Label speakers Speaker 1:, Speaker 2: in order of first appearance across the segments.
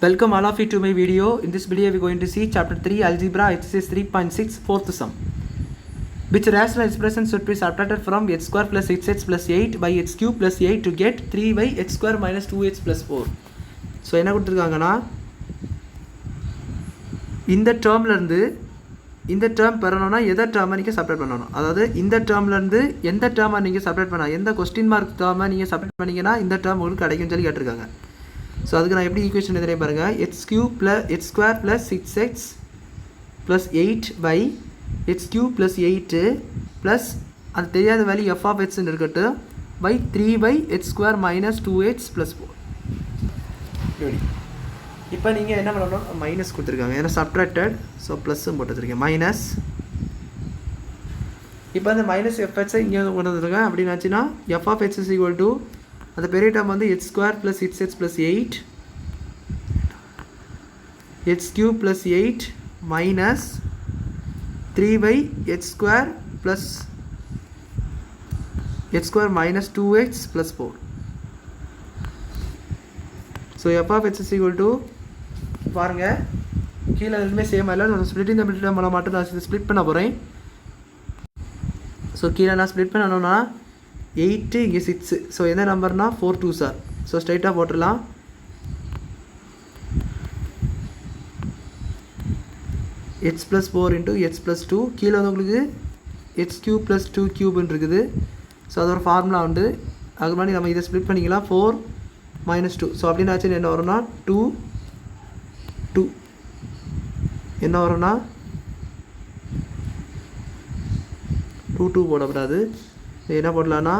Speaker 1: Welcome all of you to my video. In this video we are going to see chapter 3 algebra exercise 3.6 fourth sum. Which rational expression should be subtracted from x square plus 6x plus 8 by x cube plus 8 to get 3 by x square minus 2x plus 4. So என்ன கொடுத்திருக்காங்கன்னா இந்த டேர்ம்ல இருந்து இந்த term பெறணும்னா எதை டேர்மை நீங்கள் separate பண்ணணும். அதாவது இந்த டேர்ம்ல இருந்து எந்த டேர்மை நீங்கள் செப்பரேட் பண்ணா எந்த क्वेश्चन மார்க் டேர்மை நீங்கள் செப்பரேட் பண்ணீங்கன்னா இந்த டேர்ம் உங்களுக்கு கிடைக்கும்னு சொல்லி கேட்டிருக்காங்க. ஸோ அதுக்கு நான் எப்படி ஈக்குவேஷன் எழுதுறேன் பாருங்கள். X cube plus x square plus 6x plus 8 by x cube plus 8 plus அது தெரியாத வேல்யூ எஃப் ஆஃப் எக்ஸ்ன்னு இருக்கட்டும் by 3 by x square minus 2x plus 4. இப்போ நீங்கள் என்ன பண்ணணும், மைனஸ் கொடுத்துருக்காங்க ஏன்னா சப்ட்ராக்டட். ஸோ ப்ளஸ்ஸும் போட்டு வச்சுருக்கேன் மைனஸ். இப்போ அந்த மைனஸ் எஃப்எக்ஸை இங்கே கொண்டு வந்துருக்கேன் அப்படின்னாச்சுன்னா f of x is equal to அந்த பெரிய டேர்ம் வந்து x square plus 6x plus 8 x cube plus 8 minus 3 by x square plus x square minus 2x plus 4. So f of x is equal to பாருங்கள் கீழே எதுவுமே same இல்லை. நான் split இந்த mid டேர்மில் மட்டும் நான் ஸ்ப்ளிட் பண்ண போகிறேன். ஸோ கீழே நான் ஸ்ப்ளிட் பண்ணணும்னா 8 இங்கே 6. ஸோ எந்த நம்பர்னா 4 2s ஆர். ஸோ ஸ்ட்ரைட்டாக போட்டுடலாம். X plus 4 into x plus 2 கீழே வந்து உங்களுக்கு எக்ஸ் கியூப் ப்ளஸ் 2 கியூப்னு இருக்குது. ஸோ அது ஒரு ஃபார்முலா உண்டு. அதுக்கு முன்னாடி நம்ம இதை ஸ்ப்ளிட் பண்ணிக்கலாம். 4 மைனஸ் 2. ஸோ அப்படின்னாச்சு என்ன வரும்னா 2 2 என்ன வரும்னா 2 2 போடக்கூடாது. என்ன போடலான்னா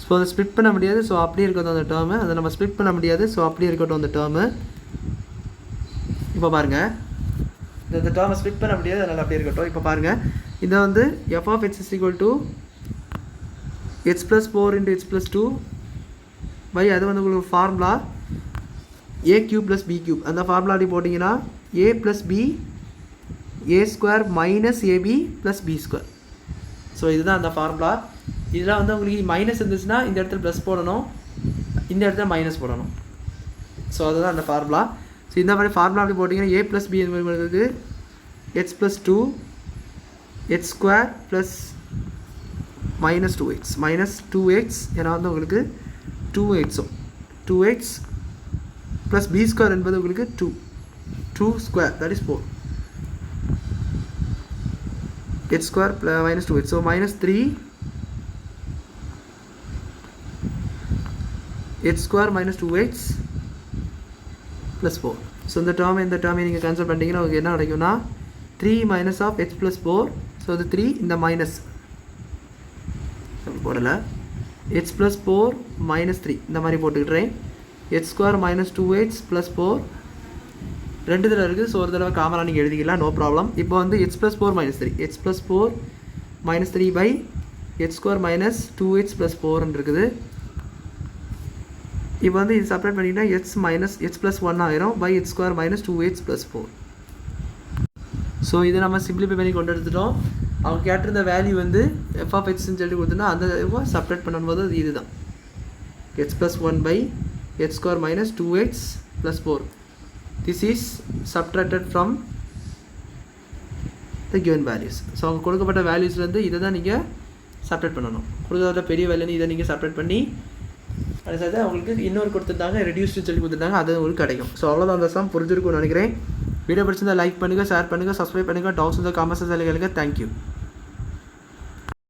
Speaker 1: ஸோ அதை ஸ்ப்ளிட் பண்ண முடியாது. ஸோ அப்படியே இருக்கட்டும் அந்த டேர்மு. அதை நம்ம ஸ்ப்ளிட் பண்ண முடியாது. ஸோ அப்படியே இருக்கட்டும் அந்த டேர்மு. இப்போ பாருங்கள் இந்த டேர்மை ஸ்ப்ளிட் பண்ண முடியாது, அதனால் அப்படியே இருக்கட்டும். இப்போ பாருங்கள் இதை வந்து f of x is equal to x plus 4 into x plus 2 by அது வந்து உங்களுக்கு formula a cube plus b cube. அந்த ஃபார்முலா அப்படி போட்டிங்கன்னா a plus b a square minus a b plus b square. So இதுதான் அந்த ஃபார்முலா. இதெல்லாம் வந்து உங்களுக்கு மைனஸ் இருந்துச்சுன்னா இந்த இடத்துல ப்ளஸ் போடணும், இந்த இடத்துல மைனஸ் போடணும். ஸோ அதுதான் அந்த ஃபார்முலா. ஸோ இந்த மாதிரி ஃபார்முலா அப்படி போட்டிங்கன்னா ஏ ப்ளஸ் பி என்பது X plus 2 X square plus minus 2x minus 2x ஏன்னா வந்து உங்களுக்கு 2xம் 2x ப்ளஸ் பி ஸ்கொயர் என்பது உங்களுக்கு 2 square that is 4 x square minus 2x. So minus 3 x square minus 2x plus 4. So இந்த term நீங்கள் cancel பண்ணிட்டீங்கன்னா உங்களுக்கு என்ன கிடைக்கும்னா 3 minus of x plus 4. So the 3 இந்த minus போடல x plus 4 minus 3 இந்த மாதிரி போட்டுக்கிட்டேன். x square minus 2x plus 4 ரெண்டு தடவை இருக்குது. ஸோ ஒரு தடவை காமனாக நீங்கள் எழுதிக்கலாம், நோ ப்ராப்ளம். இப்போ வந்து x plus 4 minus 3 x plus 4 minus 3 by x square minus 2x plus 4 இருக்குது. இப்போ வந்து இது செப்பரேட் பண்ணிங்கன்னா எக்ஸ் மைனஸ் எக்ஸ் ப்ளஸ் 1 ஆயிரும் by x square minus 2x plus 4. So இதை நம்ம சிம்பிளிஃபை பண்ணி கொண்டு எடுத்துட்டோம். அவங்க கேட்டிருந்த வேல்யூ வந்து எஃப் ஆஃப் எக்ஸ்ன்னு சொல்லிட்டு கொடுத்தோன்னா அந்த செப்பரேட் பண்ணும்போது அது இதுதான் x plus 1 by x square minus 2x plus 4. This is subtracted from the given values. So அவங்க கொடுக்கப்பட்ட வேல்யூஸ்லேருந்து இதை தான் நீங்கள் செப்பரேட் பண்ணணும். கொடுக்கப்பட்ட பெரிய வேல்யூன்னு இதை நீங்கள் செப்பரேட் பண்ணி அடுத்தது அவங்களுக்கு இன்னொரு கொடுத்துருந்தாங்க ரெடியூஸ்டு சொல்லி கொடுத்துருந்தாங்க, அது உங்களுக்கு கிடைக்கும். ஸோ அவ்வளோதான் அந்த சம் புரிஞ்சிருக்கும்னு நினைக்கிறேன். வீடியோ பிடிச்சிருந்தால் லைக் பண்ணுங்கள், ஷேர் பண்ணுங்கள், சப்ஸ்கிரைப் பண்ணுங்கள். டவுட்ஸ் இருந்தால் காமெண்ட்ஸ் கேளுங்க. தேங்க்யூ.